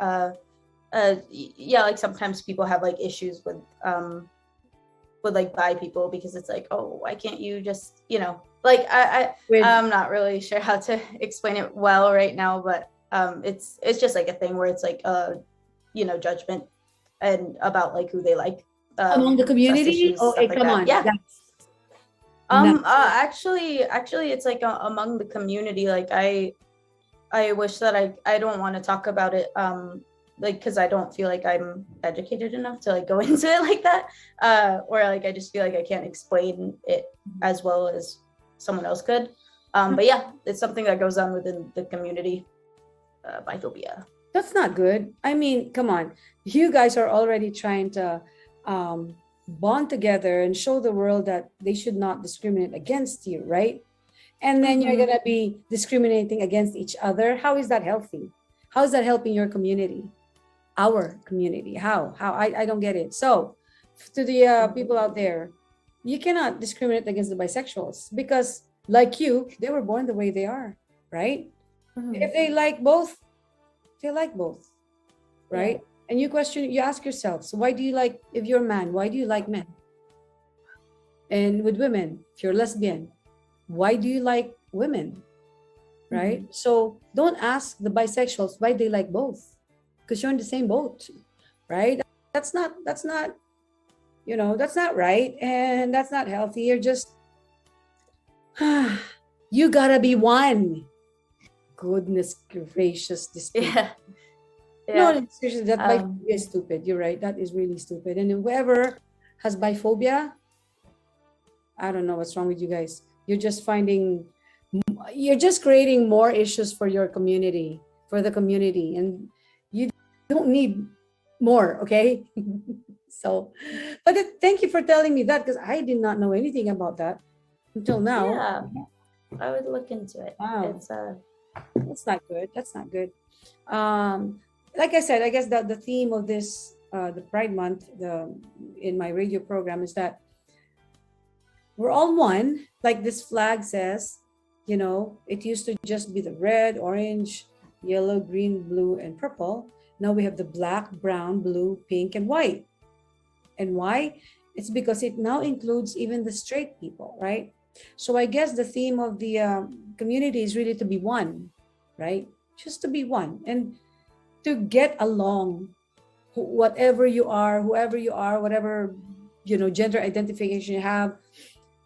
like sometimes people have like issues with like bi people, because it's like, oh, why can't you just like I'm not really sure how to explain it well right now, but it's just like a thing where it's like judgment and about like who they like among the community. Come on, yeah. Actually it's like among the community. Like I wish that I don't want to talk about it like, because I don't feel like I'm educated enough to like go into it like that, or like I just feel like I can't explain it as well as someone else could. But yeah, it's something that goes on within the community. Biphobia. That's not good. I mean, come on. You guys are already trying to bond together and show the world that they should not discriminate against you, right? And then you're going to be discriminating against each other. How is that healthy? How is that helping your community? Our community? How? I don't get it. So to the people out there, you cannot discriminate against the bisexuals, because like you, they were born the way they are, right? If they like both, they like both, right? Yeah. And you ask yourself, so why do you like, if you're a man, why do you like men? And with women, if you're lesbian, why do you like women, right? So don't ask the bisexuals why they like both, because you're in the same boat, right? That's not that's not right, and that's not healthy. You're just you gotta be one. Goodness gracious, this yeah. No, seriously, that biphobia is stupid. You're right, that is really stupid. And whoever has biphobia, I don't know what's wrong with you guys. You're just creating more issues for your community, for the community, and you don't need more, okay? So, but thank you for telling me that, because I did not know anything about that until now. Yeah, I would look into it. Wow. It's That's not good. That's not good. Like I said, I guess that the theme of this, the Pride Month, in my radio program, is that we're all one. Like this flag says, it used to just be the red, orange, yellow, green, blue, and purple. Now we have the black, brown, blue, pink, and white. And why? It's because it now includes even the straight people, right? So I guess the theme of the community is really to be one. right? Just to be one and to get along, whatever you are, whoever you are, whatever, gender identification you have,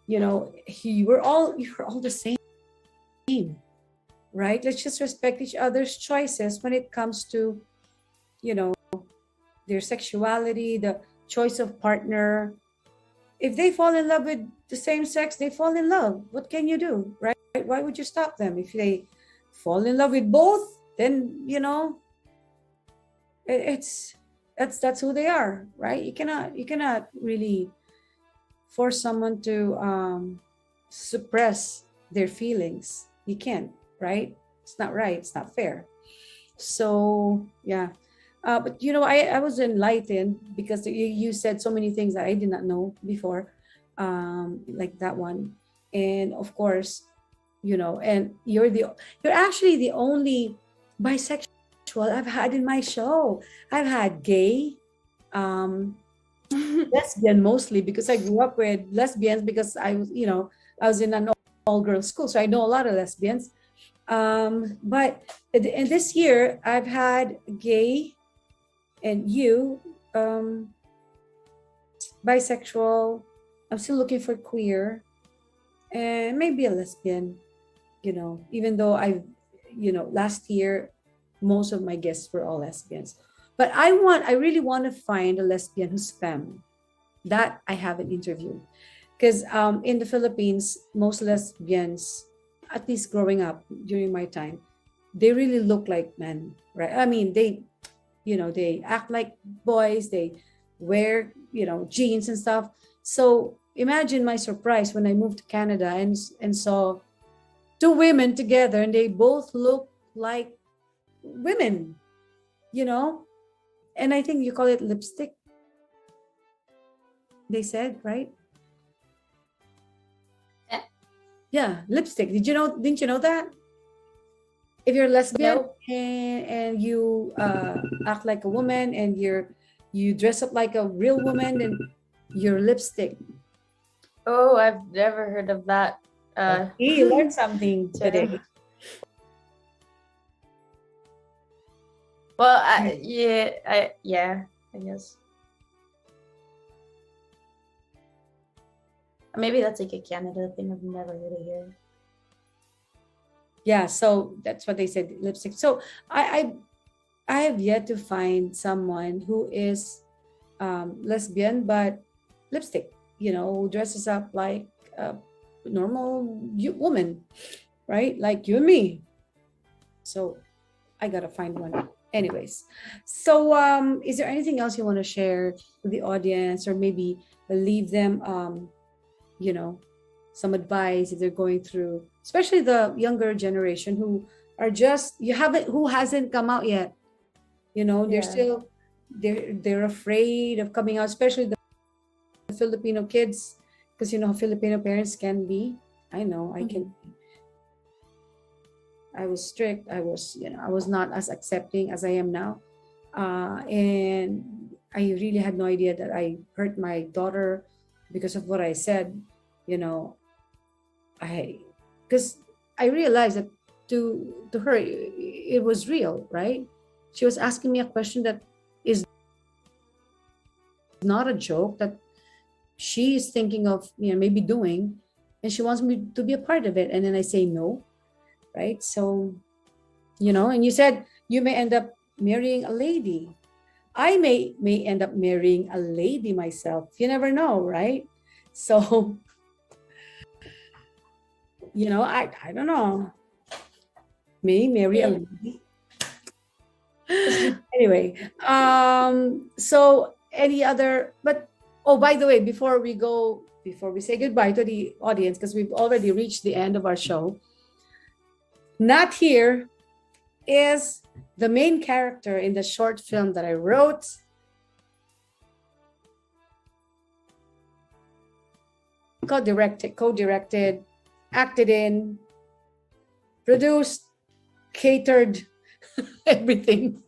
you're all the same, right? Let's just respect each other's choices when it comes to, their sexuality, the choice of partner. If they fall in love with the same sex, they fall in love. What can you do, right? Why would you stop them? If they fall in love with both, then that's who they are, right? You cannot really force someone to suppress their feelings. You can't, right? It's not right. It's not fair. So yeah. But I was enlightened because you said so many things that I did not know before, like that one. And of course, and you're actually the only bisexual I've had in my show. I've had gay, lesbian mostly, because I grew up with lesbians, because I was in an all-girls school, so I know a lot of lesbians. But in this year, I've had gay, and bisexual. I'm still looking for queer, and maybe a lesbian. Even though last year most of my guests were all lesbians, but I really want to find a lesbian who's femme. That I haven't interviewed, because in the Philippines, most lesbians, at least growing up during my time, they really look like men, right? I mean, they act like boys, they wear, jeans and stuff. So imagine my surprise when I moved to Canada and saw two women together, and they both look like women, and I think you call it lipstick, they said, right? Yeah, lipstick. Didn't you know that? If you're lesbian, No. and you act like a woman, and you dress up like a real woman, then you're lipstick. Oh, I've never heard of that. You learned something today. Well, I guess. Maybe that's like a Canada thing. I've never heard it here. Yeah, so that's what they said, lipstick. So I have yet to find someone who is lesbian but lipstick, who dresses up like a normal woman, right? Like you and me. So I gotta find one. Anyways, so is there anything else you want to share with the audience, or maybe leave them some advice if they're going through, especially the younger generation who are who hasn't come out yet, they're still they're afraid of coming out, especially the Filipino kids, because Filipino parents can be, I know, I can be. I was strict. I was not as accepting as I am now. And I really had no idea that I hurt my daughter because of what I said, because I realized that to her, it was real, right? She was asking me a question that is not a joke, that she is thinking of, maybe doing, and she wants me to be a part of it. And then I say no. Right? So, and you said you may end up marrying a lady. I may end up marrying a lady myself. You never know, right? So, I don't know. May marry a lady. Anyway, so any other, but, oh, by the way, before we say goodbye to the audience, because we've already reached the end of our show, Nat here is the main character in the short film that I wrote. Co-directed, acted in, produced, catered, everything.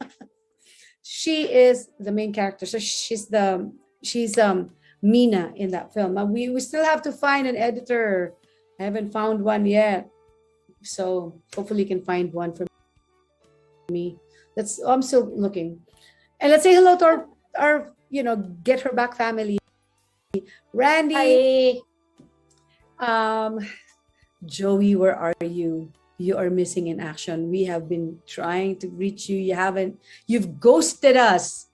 She is the main character. So she's Mina in that film. And we still have to find an editor. I haven't found one yet. So hopefully you can find one for me. I'm still looking. And let's say hello to our Get Her Back family. Randy. Hi. Joey, where are you? You are missing in action. We have been trying to reach you. You've ghosted us.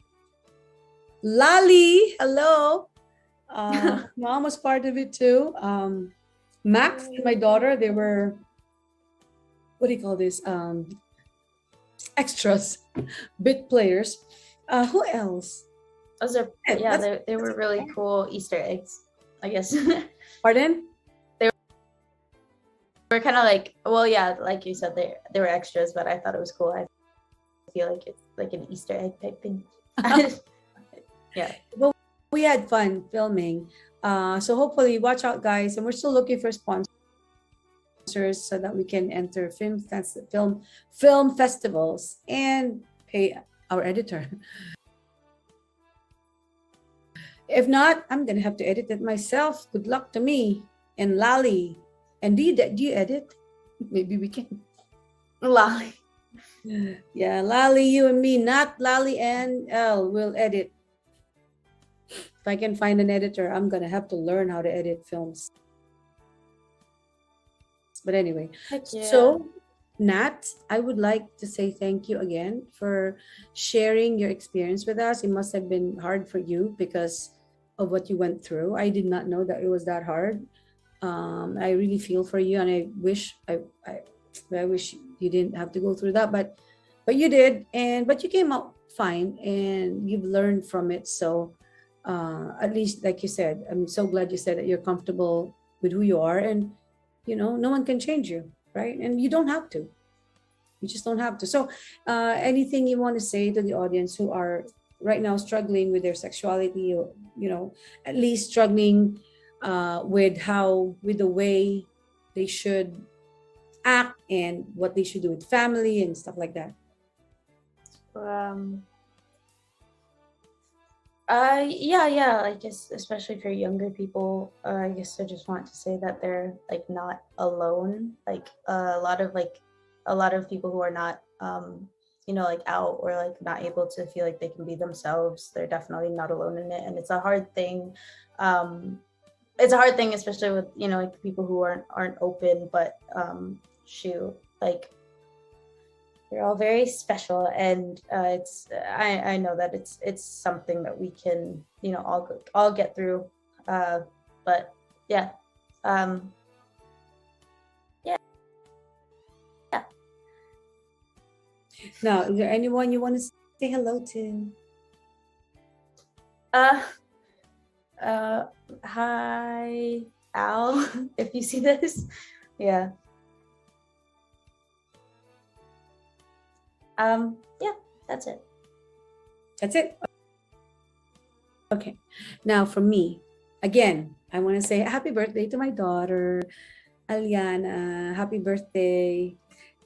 Lali, hello. Mom was part of it too. Max and my daughter, they were, what do you call this? Extras, bit players. Who else? Those are, yeah, they were really cool Easter eggs, I guess. Pardon? We're kind of like, well, yeah, like you said, they were extras, but I thought it was cool. I feel like it's like an Easter egg type thing. Yeah. But we had fun filming. So hopefully, watch out, guys. And we're still looking for sponsors so that we can enter film festivals and pay our editor. If not, I'm gonna have to edit it myself. Good luck to me and Lali. And do you edit? Maybe we can. Lali. Yeah, Lali, you and me, not Lali and Elle, will edit. If I can find an editor, I'm gonna have to learn how to edit films. But anyway, Yeah. So Nat, I would like to say thank you again for sharing your experience with us. It must have been hard for you because of what you went through. I did not know that it was that hard. I really feel for you, and I wish you didn't have to go through that, but you did, but you came out fine, and you've learned from it. So at least, like you said, I'm so glad you said that you're comfortable with who you are, and no one can change you, right? And you don't have to. You just don't have to. So anything you want to say to the audience who are right now struggling with their sexuality, or at least struggling with the way they should act and what they should do with family and stuff like that? Yeah, I guess especially for younger people, I guess I just want to say that they're like not alone. Like a lot of people who are not like out or like not able to feel like they can be themselves, they're definitely not alone in it. And it's a hard thing. It's a hard thing, especially with like people who aren't open, but like they're all very special, and I know that it's something that we can all get through, but yeah. Now, is there anyone you want to say hello to? Hi, Al, if you see this. Yeah. Yeah, that's it. That's it? Okay. Now, for me, again, I want to say happy birthday to my daughter, Aliana. Happy birthday.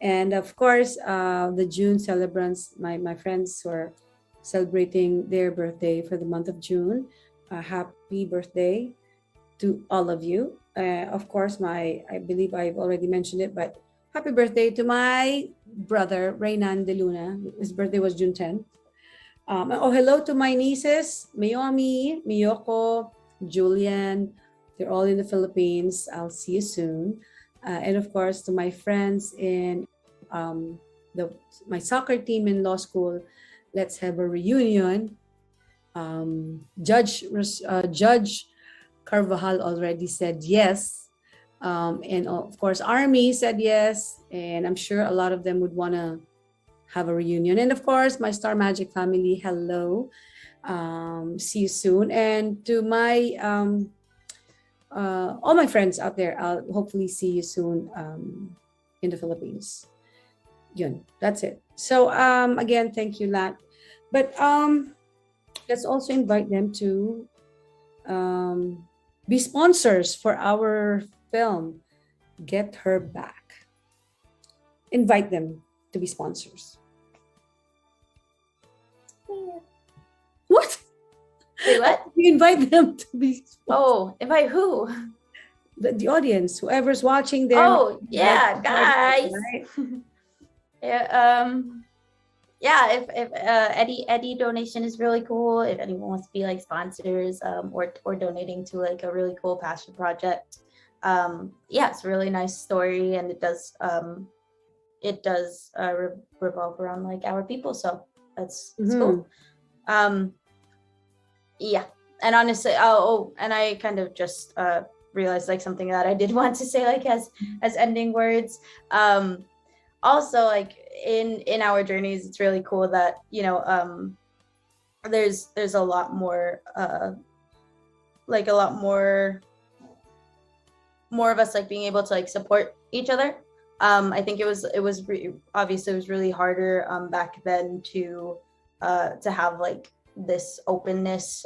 And of course, the June celebrants, my friends who are celebrating their birthday for the month of June. Happy birthday to all of you. Of course, I believe I've already mentioned it, but happy birthday to my brother, Reynan De Luna. His birthday was June 10th. Hello to my nieces, Mayomi, Miyoko, Julian. They're all in the Philippines. I'll see you soon. And of course, to my friends in my soccer team in law school. Let's have a reunion. Judge Carvajal already said yes. And of course, Army said yes. And I'm sure a lot of them would want to have a reunion. And of course, my Star Magic family, hello. See you soon. And to my all my friends out there, I'll hopefully see you soon in the Philippines. Yun, that's it. So again, thank you, Lat. But let's also invite them to be sponsors for our film, Get Her Back. Invite them to be sponsors. Yeah. What? Wait, what? We invite them to be sponsors. Oh, invite who? The audience, whoever's watching them. Oh, yeah, guys. Right? Yeah, yeah, if Eddie donation is really cool. If anyone wants to be like sponsors, or donating to like a really cool passion project, yeah, it's a really nice story, and it does revolve around like our people. So that's cool. Yeah, and honestly, and I kind of just realized like something that I did want to say like as ending words. Also, like in our journeys, it's really cool that there's a lot more like a lot more of us like being able to like support each other. I think obviously it was really harder back then to have like this openness,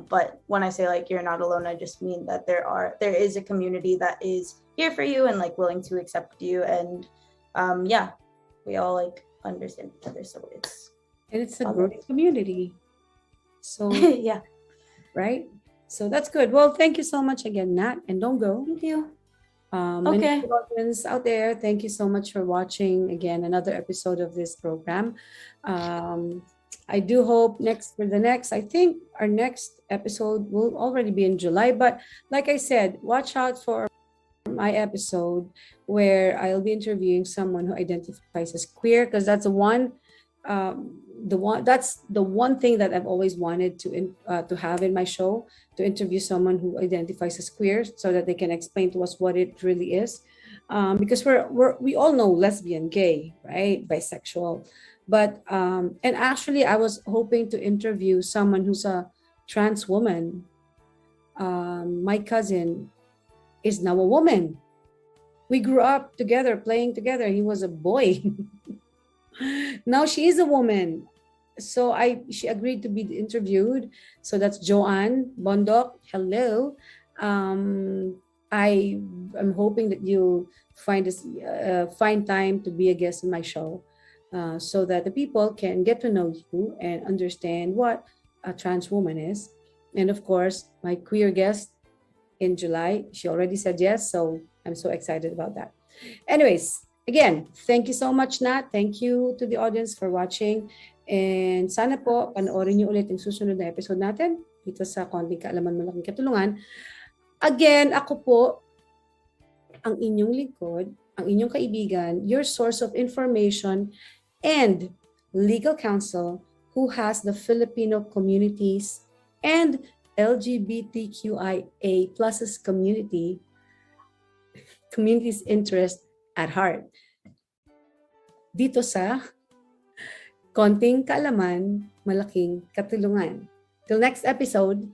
but when I say like you're not alone, I just mean that there is a community that is here for you and like willing to accept you, and yeah, we all like understand each other, so it's a great community. So yeah, right, so that's good. Well, thank you so much again, Nat, and don't go. thank you. Okay, audience out there, thank you so much for watching again another episode of this program. I do hope I think our next episode will already be in July, but like I said, watch out for my episode where I'll be interviewing someone who identifies as queer, because that's the one thing that I've always wanted to have in my show, to interview someone who identifies as queer so that they can explain to us what it really is, because we all know lesbian, gay, right, bisexual, but and actually I was hoping to interview someone who's a trans woman. My cousin is now a woman. We grew up together, playing together. He was a boy. Now she is a woman. So she agreed to be interviewed. So that's Joanne Bondok. Hello. I'm hoping that you find time to be a guest in my show, so that the people can get to know you and understand what a trans woman is. And of course, my queer guest in July, she already said yes. So I'm so excited about that. Anyways, again, thank you so much, Nat. Thank you to the audience for watching. And sana po, panoorin niyo ulit yung susunod na episode natin dito sa Konting Kaalaman, Malaking Katulungan. Again, ako po, ang inyong lingkod, ang inyong kaibigan, your source of information and legal counsel who has the Filipino communities and LGBTQIA pluses community's interest at heart. Dito sa Konting Kaalaman, Malaking Katulungan. Till next episode.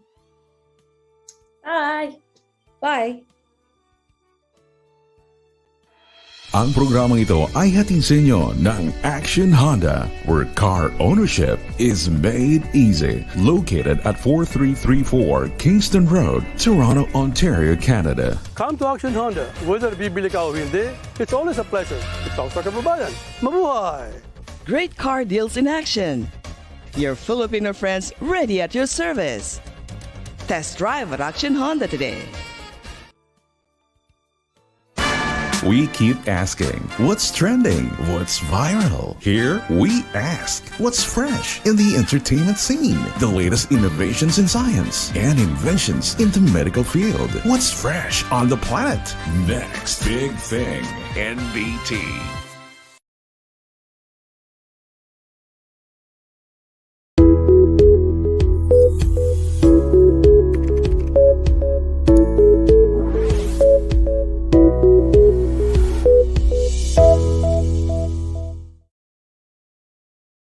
Bye. Bye. Ang programang ito ay hatid sa inyo ng Action Honda, where car ownership is made easy. Located at 4334 Kingston Road, Toronto, Ontario, Canada. Come to Action Honda. Whether bibili ka o hindi, it's always a pleasure. Ikaw sa kababayan. Mabuhay! Great car deals in action. Your Filipino friends ready at your service. Test drive at Action Honda today. We keep asking, what's trending? What's viral? Here, we ask, what's fresh in the entertainment scene? The latest innovations in science and inventions in the medical field. What's fresh on the planet? Next big thing, NBT.